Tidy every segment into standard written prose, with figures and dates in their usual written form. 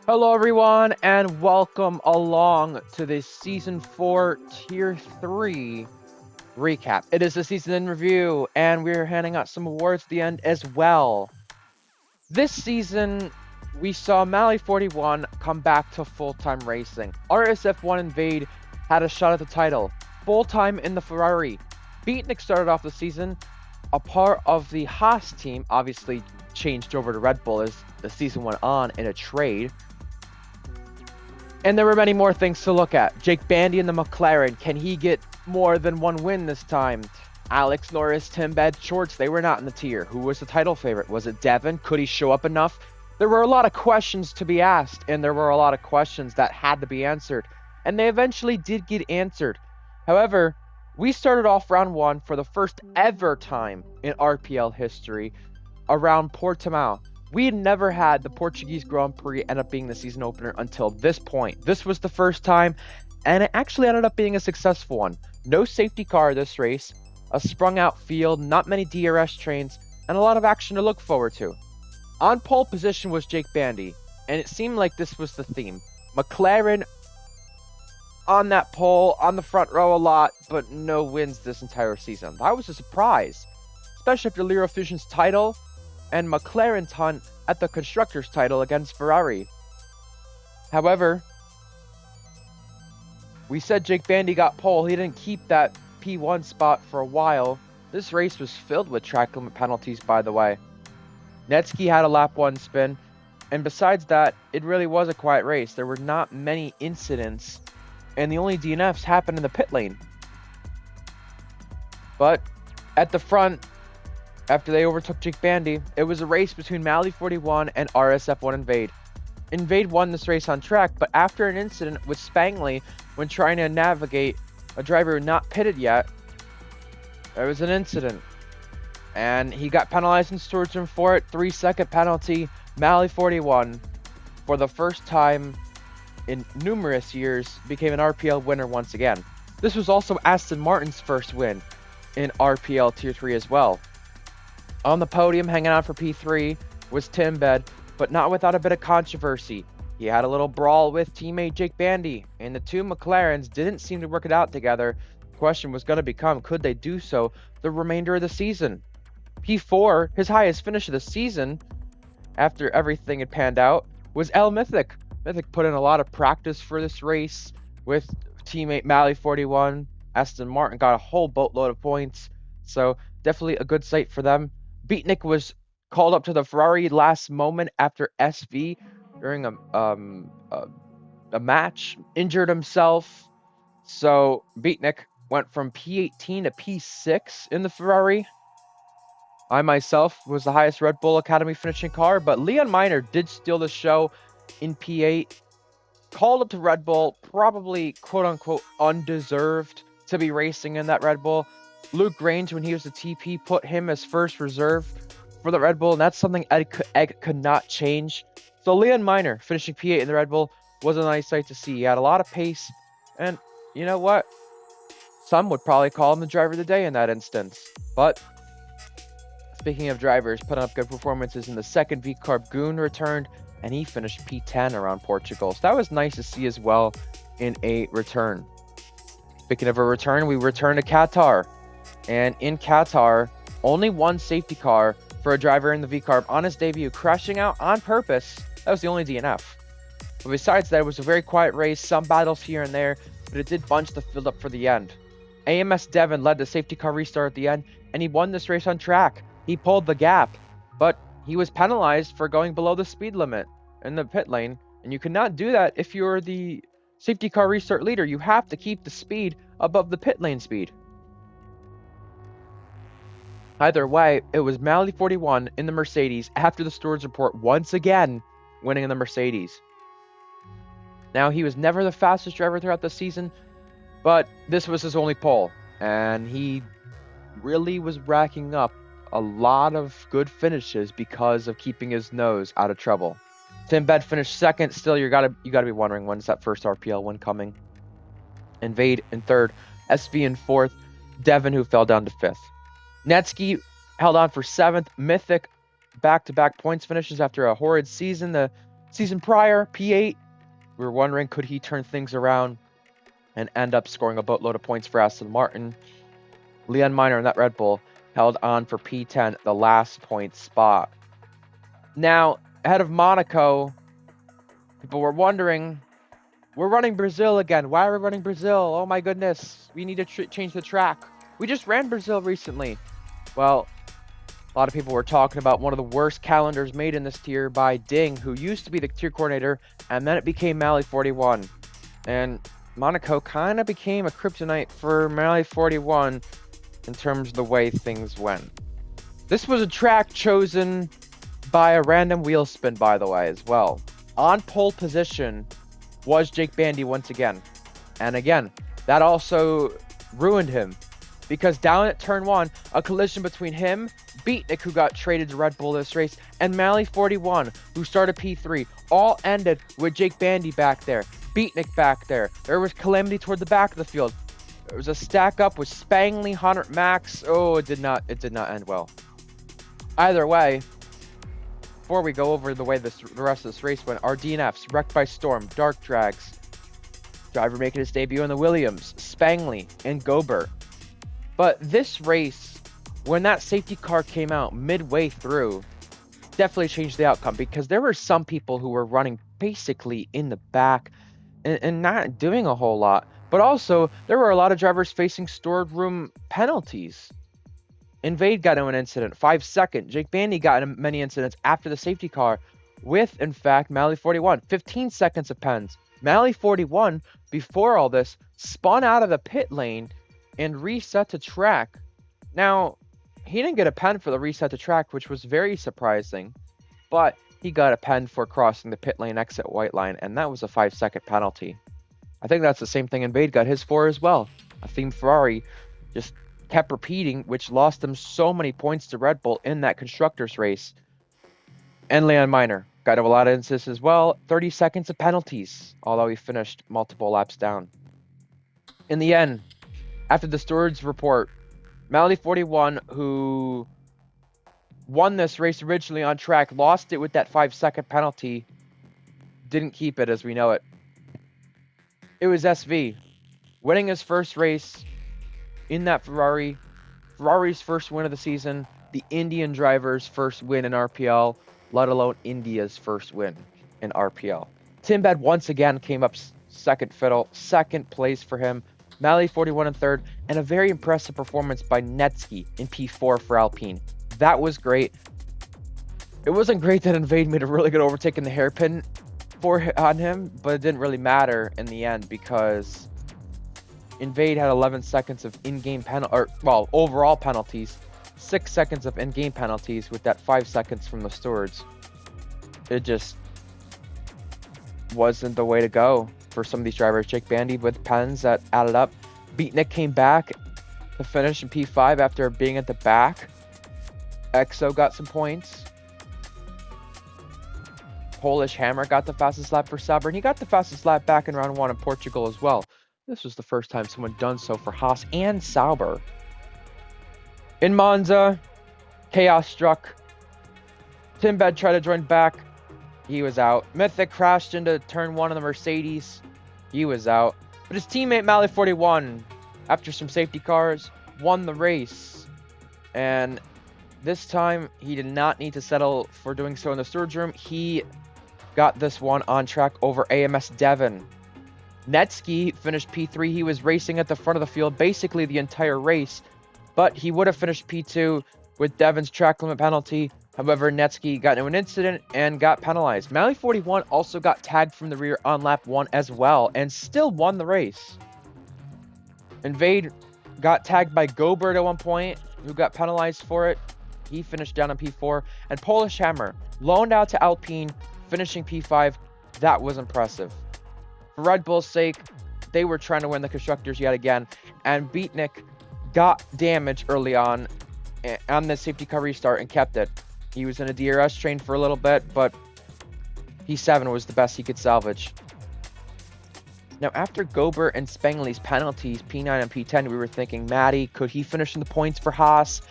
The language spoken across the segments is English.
Hello, everyone, and welcome along to the Season 4 Tier 3 recap. It is the season in review, and we're handing out some awards at the end as well. This season, we saw Mally 41 come back to full-time racing. RSF1 Invade had a shot at the title, full-time in the Ferrari. Beatnik started off the season a part of the Haas team, obviously changed over to Red Bull as the season went on in a trade. And there were many more things to look at. Jake Bandy in the McLaren. Can he get more than one win this time? Alex Norris, Tim Bed, Shorts, they were not in the tier. Who was the title favorite? Was it Devin? Could he show up enough? There were a lot of questions to be asked, and there were a lot of questions that had to be answered. And they eventually did get answered. However, we started off round one for the first ever time in RPL history around Portimao. We had never had the Portuguese Grand Prix end up being the season opener until this point. This was the first time, and it actually ended up being a successful one. No safety car this race, a sprung out field, not many DRS trains, and a lot of action to look forward to. On pole position was Jake Bandy, and it seemed like this was the theme. McLaren on that pole, on the front row a lot, but no wins this entire season. That was a surprise, especially after Lero Fusion's title and McLaren's hunt at the Constructors' title against Ferrari. However, we said Jake Bandy got pole. He didn't keep that P1 spot for a while. This race was filled with track limit penalties, by the way. Netsky had a lap 1 spin, and besides that, it really was a quiet race. There were not many incidents, and the only DNFs happened in the pit lane. But at the front, after they overtook Jake Bandy, it was a race between Mally 41 and RSF1 Invade. Invade won this race on track, but after an incident with Spangley when trying to navigate a driver not pitted yet, there was an incident. And he got penalized in Stewart's room for it. 3-second penalty. Mally 41, for the first time in numerous years, became an RPL winner once again. This was also Aston Martin's first win in RPL Tier 3 as well. On the podium, hanging out for P3, was Tim Bed, but not without a bit of controversy. He had a little brawl with teammate Jake Bandy, and the two McLarens didn't seem to work it out together. The question was going to become, could they do so the remainder of the season? P4, his highest finish of the season, after everything had panned out, was El Mythic. Mythic put in a lot of practice for this race with teammate Mally 41. Aston Martin got a whole boatload of points, so definitely a good sight for them. Beatnik was called up to the Ferrari last moment after SV during a match injured himself. So Beatnik went from P18 to P6 in the Ferrari. I myself was the highest Red Bull Academy finishing car, but Leon Miner did steal the show in P8. Called up to Red Bull, probably quote-unquote undeserved to be racing in that Red Bull. Luke Grange, when he was the TP, put him as first reserve for the Red Bull, and that's something Egg could not change. So Leon Miner, finishing P8 in the Red Bull, was a nice sight to see. He had a lot of pace, and you know what? Some would probably call him the driver of the day in that instance. But speaking of drivers, putting up good performances in the second V-Carb, Goon returned, and he finished P10 around Portugal. So that was nice to see as well in a return. Speaking of a return, we return to Qatar. And in Qatar, only one safety car for a driver in the V-Carb on his debut, crashing out on purpose. That was the only DNF. But besides that, it was a very quiet race, some battles here and there, but it did bunch the field up for the end. AMS Devon led the safety car restart at the end, and he won this race on track. He pulled the gap, but he was penalized for going below the speed limit in the pit lane, and you cannot do that if you're the safety car restart leader. You have to keep the speed above the pit lane speed. Either way, it was Mally 41 in the Mercedes after the stewards report once again winning in the Mercedes. Now, he was never the fastest driver throughout the season, but this was his only pole, and he really was racking up a lot of good finishes because of keeping his nose out of trouble. Tim Bed finished second. Still, you gotta be wondering, when's that first RPL win coming? Invade in third, SV in fourth, Devon, who fell down to fifth. Netsky held on for seventh. Mythic back-to-back points finishes after a horrid season. The Season prior, P8, we were wondering, could he turn things around and end up scoring a boatload of points for Aston Martin? Leon Miner in that Red Bull held on for P10, the last point spot. Now, ahead of Monaco, people were wondering, we're running Brazil again. Why are we running Brazil? Oh my goodness, we need to change the track. We just ran Brazil recently. Well, a lot of people were talking about one of the worst calendars made in this tier by Ding, who used to be the tier coordinator, and then it became Mally 41. And Monaco kind of became a kryptonite for Mally 41 in terms of the way things went. This was a track chosen by a random wheel spin, by the way, as well. On pole position was Jake Bandy once again. And again, that also ruined him, because down at turn 1, a collision between him, Beatnik, who got traded to Red Bull this race, and Mally 41, who started P3, all ended with Jake Bandy back there, Beatnik back there. There was calamity toward the back of the field. There was a stack up with Spangley, Hunter, Max. Oh, it did not end well. Either way, before we go over the way the rest of this race went, our DNFs, wrecked by Storm, Dark Drags, driver making his debut in the Williams, Spangley, and Gober. But this race, when that safety car came out midway through, definitely changed the outcome, because there were some people who were running basically in the back and not doing a whole lot. But also, there were a lot of drivers facing stored room penalties. Invade got into an incident, 5 seconds. Jake Bandy got into many incidents after the safety car, with, in fact, Mally 41. 15 seconds of pens. Mally 41, before all this, spun out of the pit lane and reset to track. Now, he didn't get a pen for the reset to track, which was very surprising, but he got a pen for crossing the pit lane exit white line, and that was a 5-second penalty. I think that's the same thing Invade got his for as well. A theme Ferrari just kept repeating, which lost them so many points to Red Bull in that constructors race. And Leon Miner got a lot of instances as well. 30 seconds of penalties, although he finished multiple laps down. In the end, after the stewards report, Mally 41, who won this race originally on track, lost it with that 5-second penalty, didn't keep it as we know it. It was SV winning his first race in that Ferrari, Ferrari's first win of the season, the Indian driver's first win in RPL, let alone India's first win in RPL. Timbed once again came up second fiddle, second place for him. Mally 41 in third, and a very impressive performance by Netsky in P4 for Alpine. That was great. It wasn't great that Invade made a really good overtake in the hairpin on him, but it didn't really matter in the end, because Invade had 11 seconds of in-game overall penalties, 6 seconds of in-game penalties with that 5 seconds from the stewards. It just wasn't the way to go for some of these drivers. Jake Bandy with pens that added up. Beatnik came back to finish in P5 after being at the back. EXO got some points. Polish Hammer got the fastest lap for Sauber, and he got the fastest lap back in round 1 in Portugal as well. This was the first time someone done so for Haas and Sauber. In Monza, chaos struck. Timbed tried to join back. He was out. Mythic crashed into turn 1 of the Mercedes. He was out. But his teammate Mally 41, after some safety cars, won the race. And this time, he did not need to settle for doing so in the stewards room. He got this one on track over AMS Devon. Netsky finished P3. He was racing at the front of the field basically the entire race, but he would have finished P2 with Devon's track limit penalty. However, Netsky got into an incident and got penalized. Mally 41 also got tagged from the rear on lap 1 as well, and still won the race. Invade got tagged by Gobert at one point, who got penalized for it. He finished down on P4. And Polish Hammer loaned out to Alpine, finishing P5. That was impressive. For Red Bull's sake, they were trying to win the constructors yet again, and Beatnik got damage early on the safety car restart and kept it. He was in a DRS train for a little bit, but P7 was the best he could salvage. Now, after Gober and Spangley's penalties, P9 and P10, we were thinking, Matty, could he finish in the points for Haas?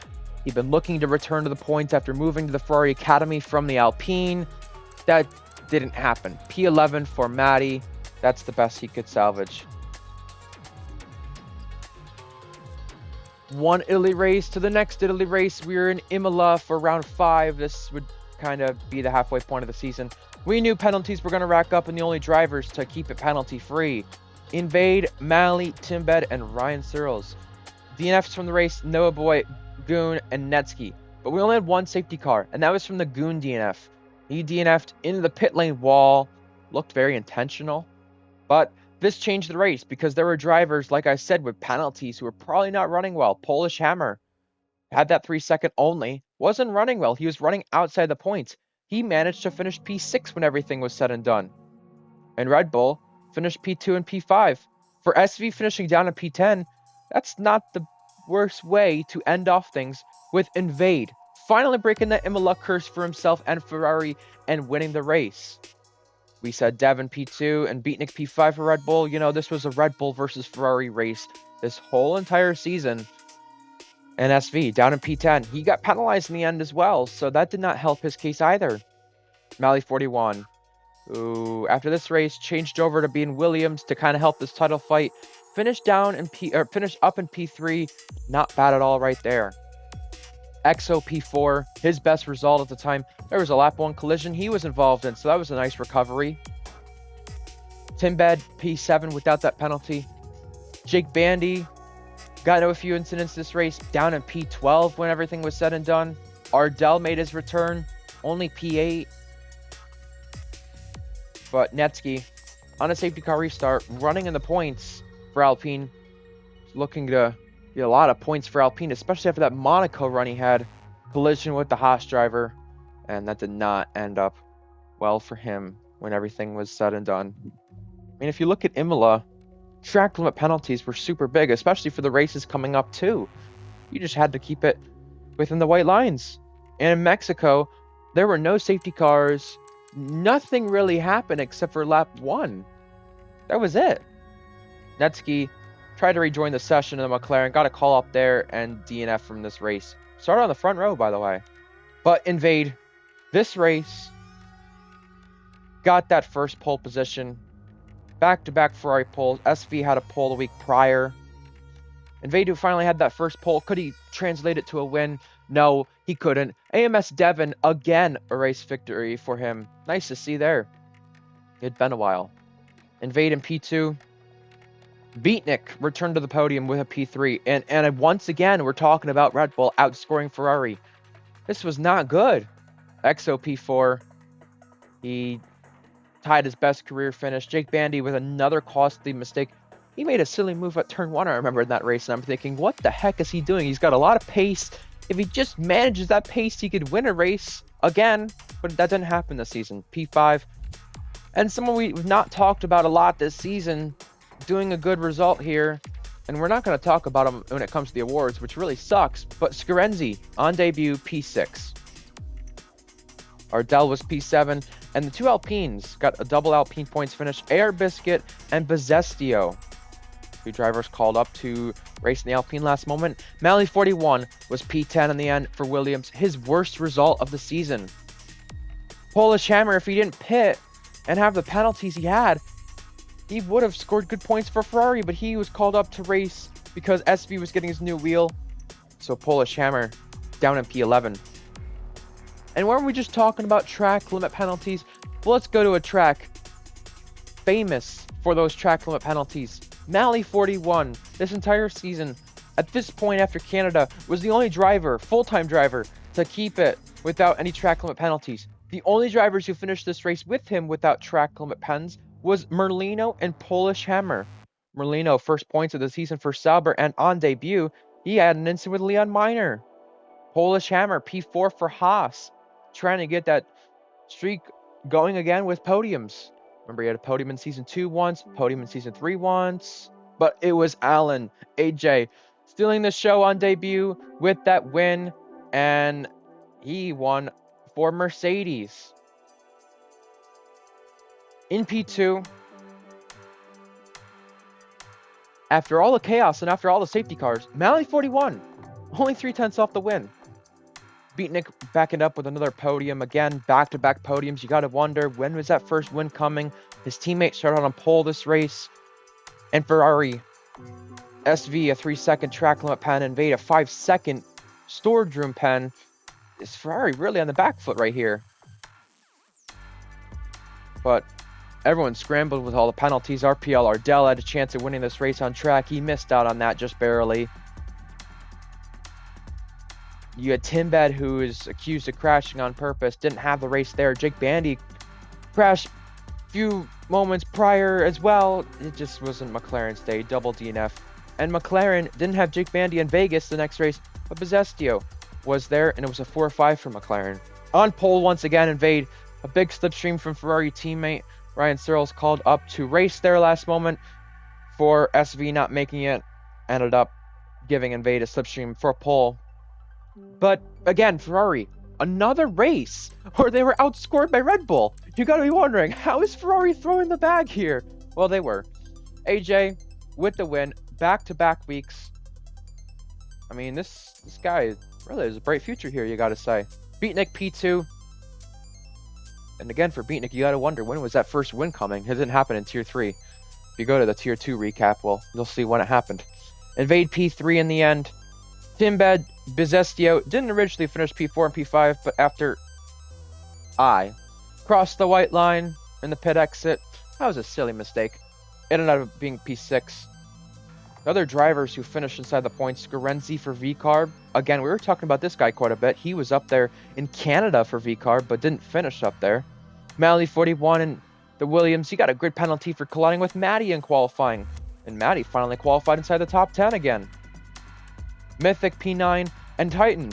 He'd been looking to return to the points after moving to the Ferrari Academy from the Alpine. That Didn't happen. P11 for Matty. That's the best he could salvage. One Italy race to the next Italy race. We were in Imola for round 5. This would kind of be the halfway point of the season. We knew penalties were going to rack up, and the only drivers to keep it penalty free: Invade, Mally, Timbed, and Ryan Searles. DNFs from the race: Noah Boy, Goon, and Netsky. But we only had one safety car, and that was from the Goon DNF. He DNF'd into the pit lane wall. Looked very intentional. But this changed the race because there were drivers, like I said, with penalties who were probably not running well. Polish Hammer had that 3-second only. Wasn't running well. He was running outside the points. He managed to finish P6 when everything was said and done. And Red Bull finished P2 and P5. For SV finishing down in P10, that's not the worst way to end off things, with Invade finally breaking the Imola curse for himself and Ferrari and winning the race. We said Devin P2 and Beatnik P5 for Red Bull. You know, this was a Red Bull versus Ferrari race this whole entire season. And SV down in P10. He got penalized in the end as well, so that did not help his case either. Mally 41, who after this race changed over to being Williams to kind of help this title fight. Finished up in P3. Not bad at all right there. XO P4, his best result at the time. There was a lap 1 collision he was involved in, so that was a nice recovery. Timbed P7 without that penalty. Jake Bandy got into a few incidents this race, down in P12 when everything was said and done. Ardell made his return, only P8. But Netsky, on a safety car restart, running in the points for Alpine, looking to get a lot of points for Alpine, especially after that Monaco run he had. Collision with the Haas driver, and that did not end up well for him when everything was said and done. I mean, if you look at Imola, track limit penalties were super big, especially for the races coming up too. You just had to keep it within the white lines. And in Mexico, there were no safety cars. Nothing really happened except for lap 1. That was it. Netsky tried to rejoin the session in the McLaren, got a call up there, and DNF from this race. Started on the front row, by the way. But Invade, this race, got that first pole position. Back-to-back Ferrari poles. SV had a pole the week prior. Invade, who finally had that first pole, could he translate it to a win? No, he couldn't. AMS Devon, again, a race victory for him. Nice to see there. It'd been a while. Invade in P2. Beatnik returned to the podium with a P3. And once again, we're talking about Red Bull outscoring Ferrari. This was not good. XO P4. He tied his best career finish. Jake Bandy with another costly mistake. He made a silly move at turn 1, I remember, in that race. And I'm thinking, what the heck is he doing? He's got a lot of pace. If he just manages that pace, he could win a race again. But that didn't happen this season. P5. And someone we've not talked about a lot this season, doing a good result here, and we're not going to talk about him when it comes to the awards, which really sucks, but Scarenzi on debut P6. Ardell was P7, and the two Alpines got a double Alpine points finish. AR Biscuit and Bezestio, two drivers called up to race in the Alpine last moment. Mally 41 was P10 in the end for Williams, his worst result of the season. Polish Hammer, if he didn't pit and have the penalties he had, he would have scored good points for Ferrari, but he was called up to race because SV was getting his new wheel. So Polish Hammer down in P11. And weren't we just talking about track limit penalties? Well, let's go to a track famous for those track limit penalties. Mally 41, this entire season, at this point after Canada, was the only driver, full-time driver, to keep it without any track limit penalties. The only drivers who finished this race with him without track limit pens was Merlino and Polish Hammer. Merlino, first points of the season for Sauber, and on debut, he had an incident with Leon Miner. Polish Hammer, P4 for Haas, trying to get that streak going again with podiums. Remember, he had a podium in Season 2 once, podium in Season 3 once, but it was Alan, AJ, stealing the show on debut with that win, and he won for Mercedes. In P2, after all the chaos and after all the safety cars, Mally 41, only 3/10 off the win. Beatnik backing up with another podium. Again, back-to-back podiums. You got to wonder, when was that first win coming? His teammate started on pole this race. And Ferrari, SV, a 3-second track limit pen, and Vade, a 5-second storage room pen. Is Ferrari really on the back foot right here? But everyone scrambled with all the penalties. RPL Ardell had a chance of winning this race on track. He missed out on that just barely. You had Timbed, who is accused of crashing on purpose. Didn't have the race there. Jake Bandy crashed a few moments prior as well. It just wasn't McLaren's day. Double DNF. And McLaren didn't have Jake Bandy in Vegas the next race, but Bezestio was there, and it was a 4-5 for McLaren. On pole once again, Invade, a big slipstream from Ferrari teammate Ryan Searles called up to race there last moment for SV not making it. Ended up giving Invade a slipstream for pole. But again, Ferrari, another race where they were outscored by Red Bull. You gotta be wondering, how is Ferrari throwing the bag here? Well, they were. AJ with the win, back-to-back weeks. I mean, this guy really has a bright future here, you gotta say. Beatnik P2. And again, for Beatnik, you gotta wonder, when was that first win coming? It didn't happen in Tier 3. If you go to the Tier 2 recap, well, you'll see when it happened. Invade P3 in the end. Timbed, Bezestio didn't originally finish P4 and P5, but after I crossed the white line in the pit exit, that was a silly mistake. It ended up being P6. The other drivers who finished inside the points, Scarenzi for VCarb. Again, we were talking about this guy quite a bit. He was up there in Canada for VCarb, but didn't finish up there. Mally 41 and the Williams, he got a grid penalty for colliding with Maddie in qualifying. And Maddie finally qualified inside the top 10 again. Mythic P9 and Titan,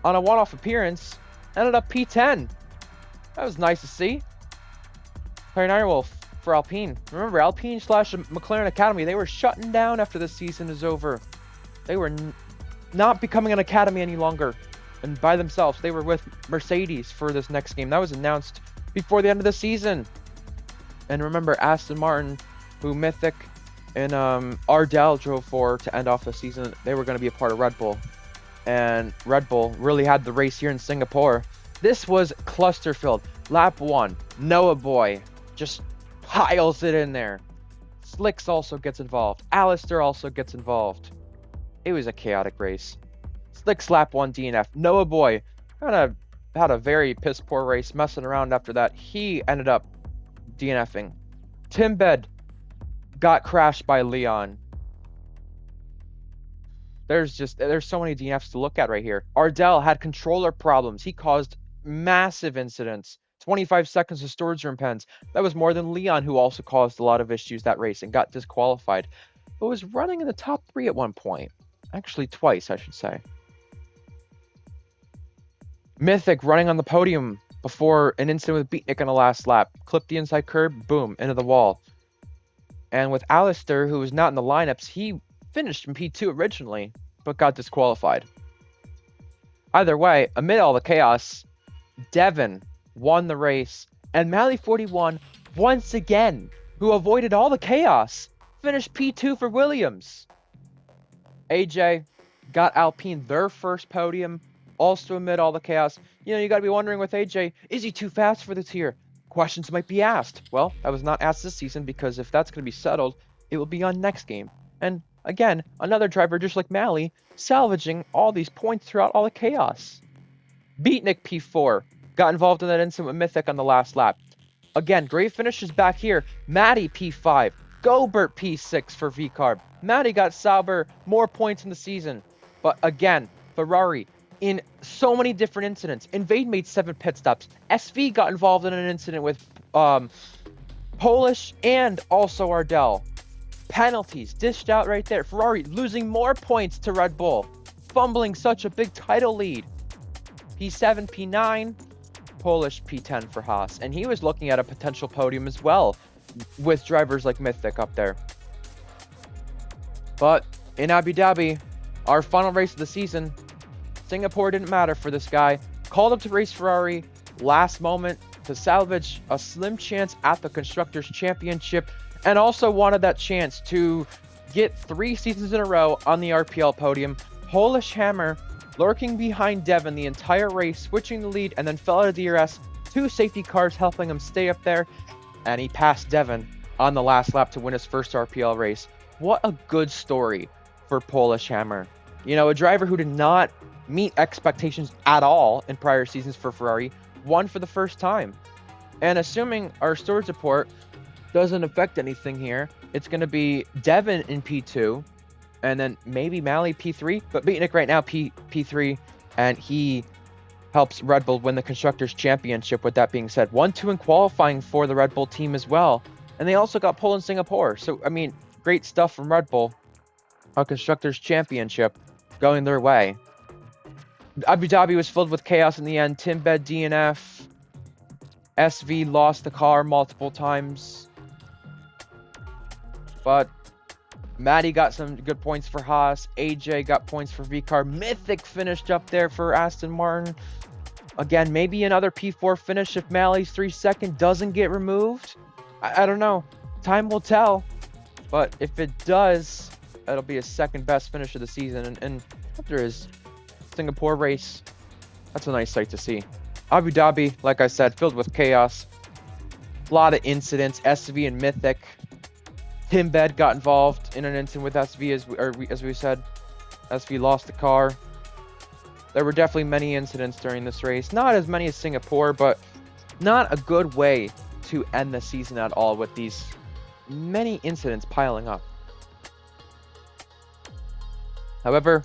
on a one-off appearance, ended up P10. That was nice to see. Claire Nirewolf for Alpine. Remember, Alpine / McLaren Academy, they were shutting down after the season is over. They were not becoming an academy any longer. And by themselves, they were with Mercedes for this next game. That was announced before the end of the season. And remember, Aston Martin, who Mythic and Ardell drove for to end off the season, they were going to be a part of Red Bull. And Red Bull really had the race here in Singapore. This was cluster-filled. Lap 1, Noah Boy just piles it in there. Slicks also gets involved. Alistair also gets involved. It was a chaotic race. Slicks lap 1 DNF. Noah Boy kind of had a very piss-poor race, messing around after that. He ended up DNFing. Timbed got crashed by Leon. There's so many DNFs to look at right here. Ardell had controller problems. He caused massive incidents. 25 seconds of storage room pens. That was more than Leon, who also caused a lot of issues that race and got disqualified, but was running in the top 3 at one point. Actually, twice, I should say. Mythic running on the podium before an incident with Beatnik on the last lap. Clipped the inside curb, boom, into the wall. And with Alistair, who was not in the lineups, he finished in P2 originally, but got disqualified. Either way, amid all the chaos, Devin won the race, and Mally 41, once again, who avoided all the chaos, finished P2 for Williams. AJ got Alpine their first podium, also amid all the chaos. You know, you gotta be wondering with AJ, is he too fast for the tier? Questions might be asked. Well, that was not asked this season, because if that's going to be settled, it will be on next game. And again, another driver just like Mally, salvaging all these points throughout all the chaos. Beatnik P4 got involved in that incident with Mythic on the last lap. Again, great finishes back here. Maddie P5, Gobert P6 for VCarb. Maddie got Sauber more points in the season. But again, Ferrari, in so many different incidents. Invade made 7 pit stops. SV got involved in an incident with Polish and also Ardell. Penalties dished out right there. Ferrari losing more points to Red Bull, fumbling such a big title lead. P7, P9, Polish P10 for Haas. And he was looking at a potential podium as well, with drivers like Mythic up there. But in Abu Dhabi, our final race of the season, Singapore didn't matter for this guy. Called up to race Ferrari last moment to salvage a slim chance at the Constructors' Championship, and also wanted that chance to get 3 seasons in a row on the RPL podium. Polish Hammer lurking behind Devin the entire race, switching the lead, and then fell out of DRS. 2 safety cars helping him stay up there, and he passed Devin on the last lap to win his first RPL race. What a good story for Polish Hammer. You know, a driver who did not meet expectations at all in prior seasons for Ferrari, won for the first time. And assuming our storage report doesn't affect anything here, it's going to be Devin in P2, and then maybe Mally P3, but Beatnik right now P3, and he helps Red Bull win the Constructors' Championship. With that being said, 1-2 in qualifying for the Red Bull team as well, and they also got pole in Singapore. So, I mean, great stuff from Red Bull. A Constructors' Championship going their way. Abu Dhabi was filled with chaos in the end. Timbed DNF. SV lost the car multiple times. But Maddie got some good points for Haas. AJ got points for VCAR. Mythic finished up there for Aston Martin. Again, maybe another P4 finish if Mally's 3-second doesn't get removed. I don't know. Time will tell. But if it does, that'll be his second best finish of the season. And after his Singapore race, that's a nice sight to see. Abu Dhabi, like I said, filled with chaos. A lot of incidents. SV and Mythic. Timbed got involved in an incident with SV, as we said. SV lost the car. There were definitely many incidents during this race. Not as many as Singapore, but not a good way to end the season at all with these many incidents piling up. However,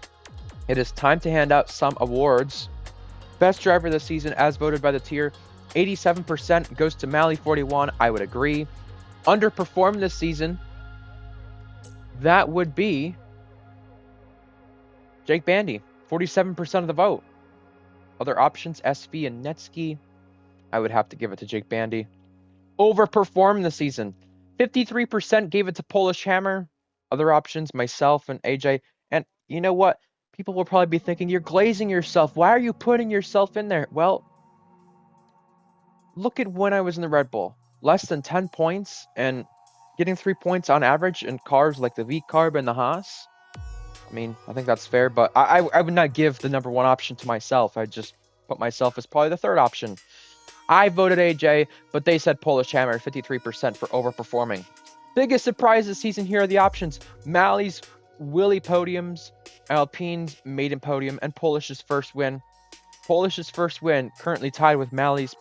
it is time to hand out some awards. Best driver of the season, as voted by the tier, 87% goes to Mally41. I would agree. Underperformed this season, that would be Jake Bandy, 47% of the vote. Other options, SV and Netsky. I would have to give it to Jake Bandy. Overperformed this season, 53% gave it to Polish Hammer. Other options, myself and AJ. And you know what? People will probably be thinking, you're glazing yourself. Why are you putting yourself in there? Well, look at when I was in the Red Bull. Less than 10 points and getting 3 points on average in cars like the V-Carb and the Haas. I mean, I think that's fair, but I would not give the number one option to myself. I'd just put myself as probably the third option. I voted AJ, but they said Polish Hammer, 53% for overperforming. Biggest surprise this season, here are the options. Mally's Willie podiums, Alpine's maiden podium, and Polish's first win. Polish's first win currently tied with Mally's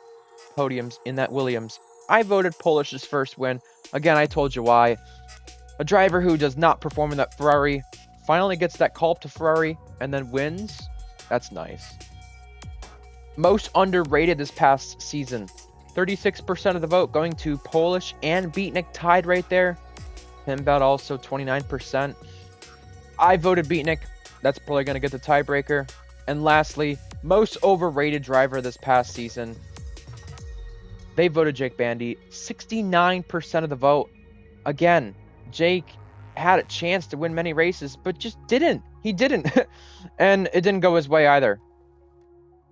podiums in that Williams. I voted Polish's first win. Again, I told you why. A driver who does not perform in that Ferrari finally gets that call up to Ferrari and then wins. That's nice. Most underrated this past season. 36% of the vote going to Polish and Beatnik, tied right there. Timbed also 29%. I voted Beatnik. That's probably going to get the tiebreaker. And lastly, most overrated driver this past season. They voted Jake Bandy. 69% of the vote. Again, Jake had a chance to win many races, but just didn't. He didn't. And it didn't go his way either.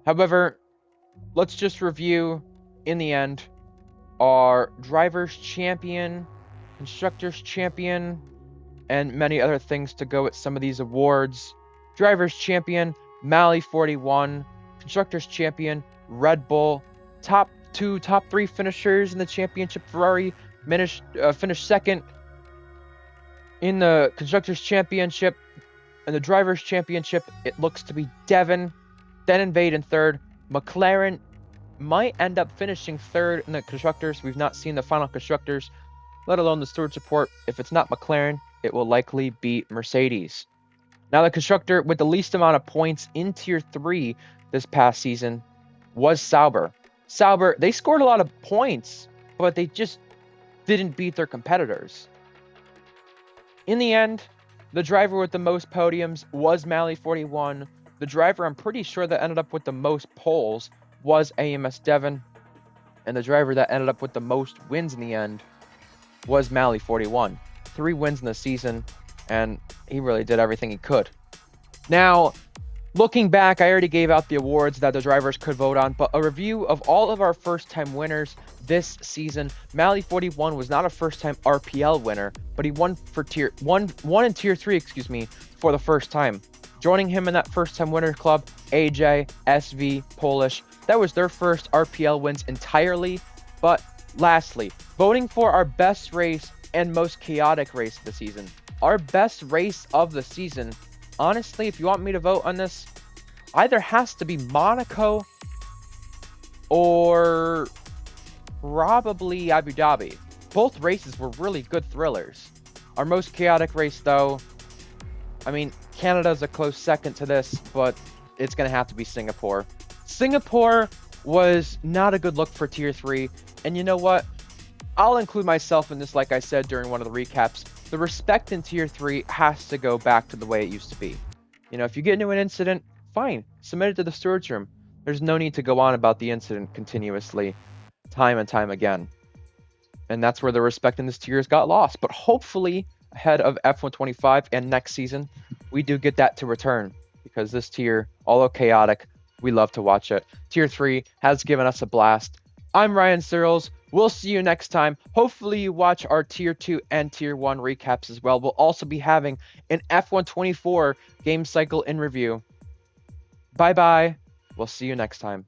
However, let's just review, in the end, our Drivers' Champion, Constructors' Champion, and many other things to go at some of these awards. Drivers' Champion, Mally41. Constructors' Champion, Red Bull. Top 3 finishers in the championship. Ferrari finished second in the Constructors' Championship. In the Drivers' Championship, it looks to be Devin, then Invade in third. McLaren might end up finishing third in the Constructors. We've not seen the final Constructors, let alone the Stewards report. If it's not McLaren, it will likely be Mercedes. Now, the constructor with the least amount of points in Tier 3 this past season was Sauber. Sauber, they scored a lot of points, but they just didn't beat their competitors. In the end, the driver with the most podiums was Mally41. The driver, I'm pretty sure, that ended up with the most poles was AMS Devon. And the driver that ended up with the most wins in the end was Mally41. 3 wins in the season, and he really did everything he could. Now, looking back, I already gave out the awards that the drivers could vote on, but a review of all of our first-time winners this season. Mally41 was not a first-time RPL winner, but he won in Tier 3, for the first time. Joining him in that first-time winner club, AJ, SV, Polish. That was their first RPL wins entirely. But lastly, voting for our best race and most chaotic race of the season. Our best race of the season, honestly, if you want me to vote on this, either has to be Monaco or probably Abu Dhabi. Both races were really good thrillers. Our most chaotic race, though, I mean, Canada's a close second to this, but it's going to have to be Singapore. Singapore was not a good look for Tier 3, and you know what? I'll include myself in this, like I said during one of the recaps. The respect in Tier 3 has to go back to the way it used to be. You know, if you get into an incident, fine, submit it to the stewards room. There's no need to go on about the incident continuously, time and time again. And that's where the respect in this tiers got lost. But hopefully, ahead of F125 and next season, we do get that to return. Because this tier, although chaotic, we love to watch it. Tier 3 has given us a blast. I'm Ryan Searles. We'll see you next time. Hopefully you watch our Tier 2 and Tier 1 recaps as well. We'll also be having an F124 game cycle in review. Bye-bye. We'll see you next time.